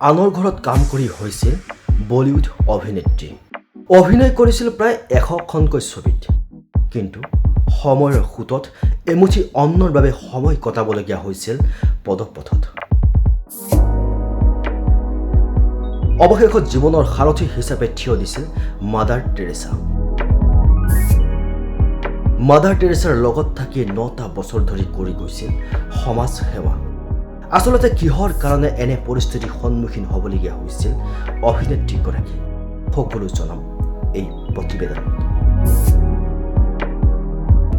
আনৰ ঘৰত কাম কৰি হৈছিল বলিউড অভিনেত্ৰী। অভিনয় কৰিছিল প্ৰায় 100খনকৈ ছবিত। কিন্তু সময়ৰ সোঁতত এমুঠি অন্নৰ বাবে সময় কটাবলগীয়া হৈছিল পদপথত। অৱশেষত জীৱনৰ সাৰথি হিচাপে থিয় দিছিল মাদাৰ টেৰেছা। মাদাৰ টেৰেছাৰ লগত থাকি 9টা বছৰ ধৰি কৰি গৈছিল সমাজ সেৱা। আচলতে কিহৰ কাৰণে এনে পৰিস্থিতিৰ সন্মুখীন হ'বলগীয়া হৈছিল অভিনেত্ৰীগৰাকী, সকলো জনাম এই প্ৰতিবেদনত।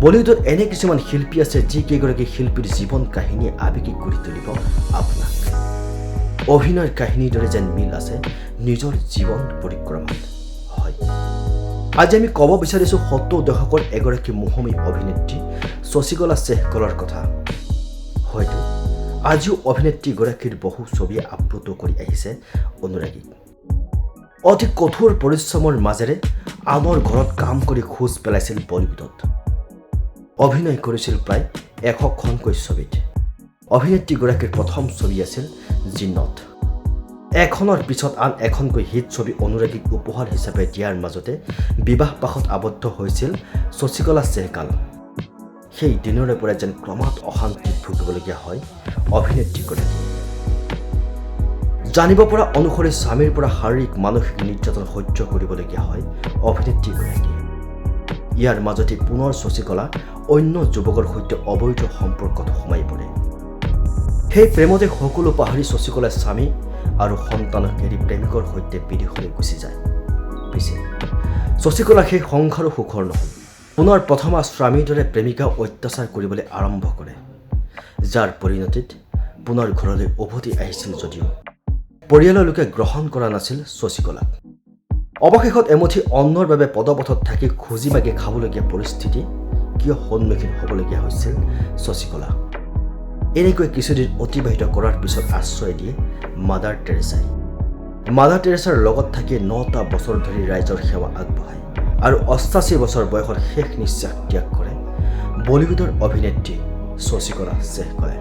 বলিউডত এনে কিছুমান শিল্পী আছে যি কেইগৰাকী শিল্পীৰ জীৱন কাহিনী আৱেগিক কৰি তুলিব আপোনাক। অভিনয়ৰ কাহিনীৰ দৰে যেন মিল আছে নিজৰ জীৱন পৰিক্ৰমাত। হয়, আজি আমি ক'ব বিচাৰিছোঁ 70 দশকৰ এগৰাকী মোহমী অভিনেত্ৰী শশীকলা চেহগলৰ কথা। হয়তো আজিও অভিনেত্ৰীগৰাকীৰ বহু ছবিয়ে আপ্লুত কৰি আহিছে অনুৰাগীক। অতি কঠোৰ পৰিশ্ৰমৰ মাজেৰে আনৰ ঘৰত কাম কৰি খোজ পেলাইছিল বলিউডত। অভিনয় কৰিছিল প্ৰায় 100খনকৈ ছবিত। অভিনেত্ৰীগৰাকীৰ প্ৰথম ছবি আছিল জিন্নত। এখনৰ পিছত আন এখনকৈ হিট ছবি অনুৰাগীক উপহাৰ হিচাপে দিয়াৰ মাজতে বিবাহ পাশত আবদ্ধ হৈছিল শশীকলা চেহগাল। সেই দিনৰে পৰা যেন ক্ৰমাৎ অশান্তিত ভুগিবলগীয়া হয় অভিনেত্ৰীগৰাকী। জানিব পৰা অনুসৰি স্বামীৰ পৰা শাৰীৰিক মানসিক নিৰ্যাতন সহ্য কৰিবলগীয়া হয় অভিনেত্ৰীগৰাকী। ইয়াৰ মাজতে পুনৰ শশীকলা অন্য যুৱকৰ সৈতে অবৈধ সম্পৰ্কত সোমাই পৰে। সেই প্ৰেমতে সকলো পাহৰি শশীকলাই স্বামী আৰু সন্তানক এৰি প্ৰেমিকৰ সৈতে বিদেশলৈ গুচি যায়। পিছে শশীকলা সেই সংসাৰো সুখৰ নহল। পুনৰ প্ৰথমা স্বামীৰ দৰে প্ৰেমিকা অত্যাচাৰ কৰিবলৈ আৰম্ভ কৰে, যাৰ পৰিণতিত পুনৰ ঘৰলৈ উভতি আহিছিল যদিও পৰিয়ালৰ লোকে গ্ৰহণ কৰা নাছিল শশীকলাক। অৱশেষত এমুঠি অন্নৰ বাবে পদপথত থাকি খুজি মাগি খাবলগীয়া পৰিস্থিতি কিয় সন্মুখীন হ'বলগীয়া হৈছিল শশীকলা। এনেকৈ কিছুদিন অতিবাহিত কৰাৰ পিছত আশ্ৰয় দিয়ে মাদাৰ টেৰেছাই। মাদাৰ টেৰেছাৰ লগত থাকি 9টা বছৰ ধৰি ৰাইজৰ সেৱা আগবঢ়ায় আৰু 88 বছৰ বয়সত শেষ নিশ্বাস ত্যাগ কৰে বলিউডৰ অভিনেত্ৰী শশীকলা চেহগলে।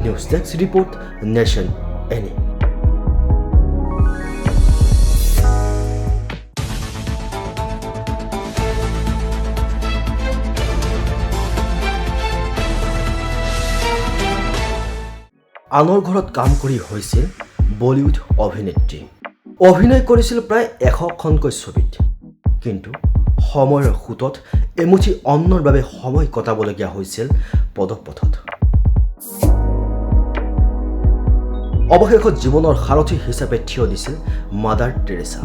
News desk report, nation ANI. আনৰ ঘৰত কাম কৰি হৈছিল বলিউড অভিনেত্ৰী। অভিনয় কৰিছিল প্ৰায় 100খনকৈ ছবিত। কিন্তু সময়ৰ সোঁতত এমুঠি অন্নৰ বাবে সময় কটাবলগীয়া হৈছিল পদপথত। অৱশেষত জীৱনৰ সাৰথি হিচাপে থিয় দিছিল মাদাৰ টেৰেছা।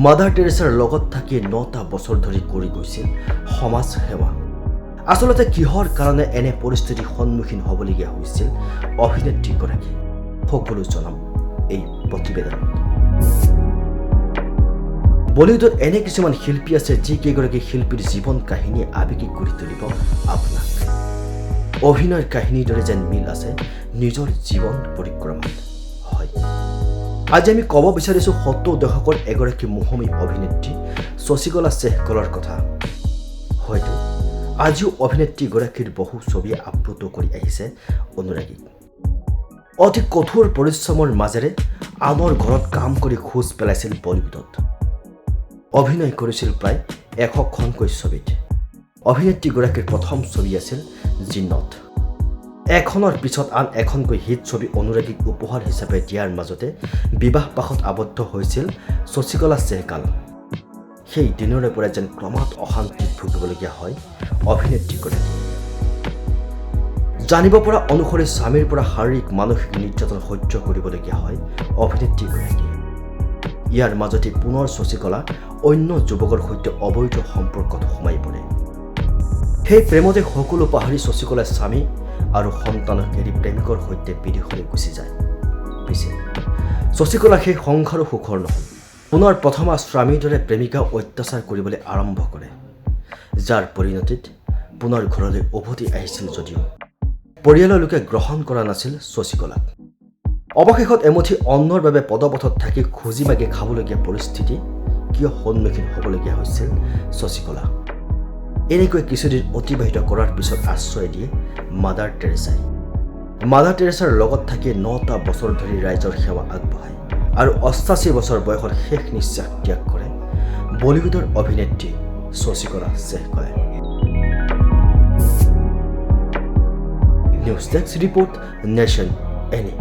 মাদাৰ টেৰেছাৰ লগত থাকি 9টা বছৰ ধৰি কৰি গৈছিল সমাজ সেৱা। আচলতে কিহৰ কাৰণে এনে পৰিস্থিতিৰ সন্মুখীন হ'বলগীয়া হৈছিল অভিনেত্ৰীগৰাকী, সকলো জনাম এই প্ৰতিবেদনত। বলিউডত এনে কিছুমান শিল্পী আছে যি কেইগৰাকী শিল্পীৰ জীৱন কাহিনী আৱেগিক কৰি তুলিব আপোনাক। অভিনয়ৰ কাহিনীৰ দৰে যেন মিল আছে নিজৰ জীৱন পৰিক্ৰমাত। হয়, আজি আমি ক'ব বিচাৰিছোঁ 70 দশকৰ এগৰাকী মোহমী অভিনেত্ৰী শশীকলা চেহগলৰ কথা। হয়তো আজিও অভিনেত্ৰীগৰাকীৰ বহু ছবিয়ে আপ্লুত কৰি আহিছে অনুৰাগীক। অতি কঠোৰ পৰিশ্ৰমৰ মাজেৰে আনৰ ঘৰত কাম কৰি খোজ পেলাইছিল বলিউডত। অভিনয় কৰিছিল প্ৰায় 100খনকৈ ছবিত। অভিনেত্ৰীগৰাকীৰ প্ৰথম ছবি আছিল জিন্নত। এখনৰ পিছত আন এখনকৈ হিট ছবি অনুৰাগীক উপহাৰ হিচাপে দিয়াৰ মাজতে বিবাহ পাশত আবদ্ধ হৈছিল শশীকলা চেহগাল। সেই দিনৰে পৰা যেন ক্ৰমাৎ অশান্তিত ভুগিবলগীয়া হয় অভিনেত্ৰীগৰাকী। জানিব পৰা অনুসৰি স্বামীৰ পৰা শাৰীৰিক মানসিক নিৰ্যাতন সহ্য কৰিবলগীয়া হয় অভিনেত্ৰীগৰাকী। ইয়াৰ মাজতে পুনৰ শশীকলা অন্য যুৱকৰ সৈতে অবৈধ সম্পৰ্কত সোমাই পৰে। সেই প্ৰেমতে সকলো পাহৰি শশীকলাই স্বামী আৰু সন্তানক এৰি প্ৰেমিকৰ সৈতে বিদেশলৈ গুচি যায়। পিছে শশীকলা সেই সংসাৰো সুখৰ নহল। পুনৰ প্ৰথমা স্বামীৰ দৰে প্ৰেমিকা অত্যাচাৰ কৰিবলৈ আৰম্ভ কৰে, যাৰ পৰিণতিত পুনৰ ঘৰলৈ উভতি আহিছিল যদিও পৰিয়ালৰ লোকে গ্ৰহণ কৰা নাছিল শশীকলাক। অৱশেষত এমুঠি অন্নৰ বাবে পদপথত থাকি খুজি মাগি খাবলগীয়া পৰিস্থিতি কিয় সন্মুখীন হ'বলগীয়া হৈছিল শশীকলা। এনেকৈ কিছুদিন অতিবাহিত কৰাৰ পিছত আশ্ৰয় দিয়ে মাদাৰ টেৰেছাই। মাদাৰ টেৰেছাৰ লগত থাকি 9টা বছৰ ধৰি ৰাইজৰ সেৱা আগবঢ়ায় আৰু 88 বছৰ বয়সত শেষ নিশ্বাস ত্যাগ কৰে বলিউডৰ অভিনেত্ৰী শশীকলা শেখকলে। News desk report nation any.